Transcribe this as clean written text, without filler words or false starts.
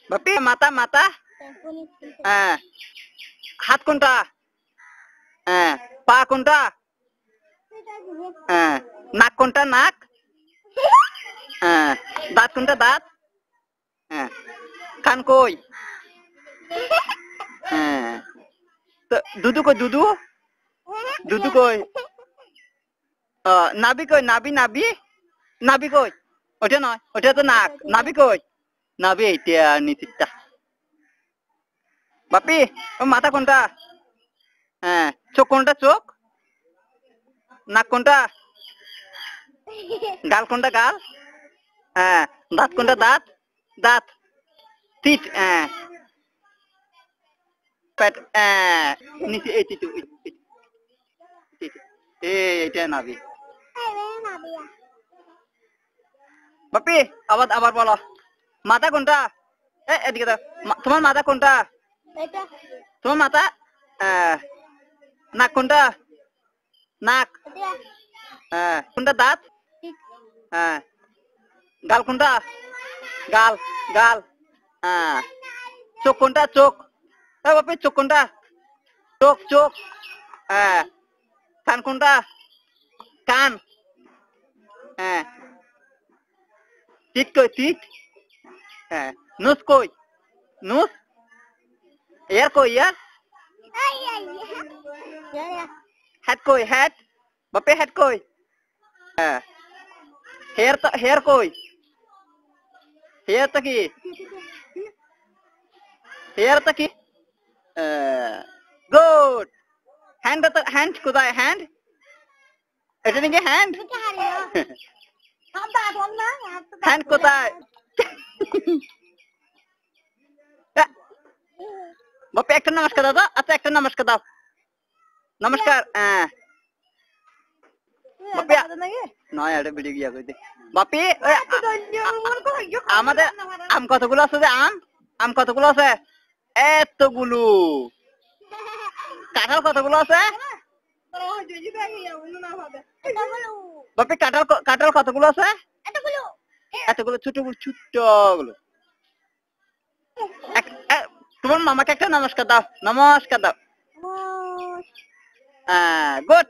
বাপি মাথা মাথা হাত কোনটা পা কোনটা নাক কোনটা নাক দাঁত কোনটা দাঁত কান কই দুধু কই দুধু দুধু কই নাভি কই নাভি নাভি নাভি কই ওটা নয় ওটা তো নাক নাভি কই নাভি এইটা নিচিটা বাপি মাথা কোনটা চোখ কোনটা চোখ নাক কোনটা গাল কোনটা গাল দাঁত কোনটা দাঁত দাঁত তিত পেট নিচে এইটা নাভি বাপি আবার আবার বলো মাথা কোনটা এদিকে দাও তোমার মাথা কোনটা তোমার মাথা নাক কোনটা নাক কোনটা দাঁত গাল কোনটা গাল গাল চোখ কোনটা চোখ বাপি চোখ কোনটা চোখ চোখ কান কোনটা কান টিট কই টিট নুস কই নুস এয়ার কই এয়ার হেড কই হেড বাপে হেড কই হেয়ার কই হেয়ার তা কি হেয়ার তা কি গুড হ্যান্ড কোথায় হ্যান্ড এটা নাকি হ্যান্ড হ্যান্ড কোথায় বাপি একটা নমস্কার দাও আচ্ছা একটা নমস্কার দাও নমস্কার বাপি নয় এটা ভিডিও গিয়া কইতে বাপি আমাদের আম কতগুলো আছে যে আম আম কতগুলো আছে এতগুলো কাঁঠাল কতগুলো আছে বাপি কাঁঠাল কাঁঠাল কতগুলো আছে এতগুলো ছোটগুলো ছোট্টগুলো তোমার মামাকে একটা নমস্কার দাও নমস্কার দাও গুড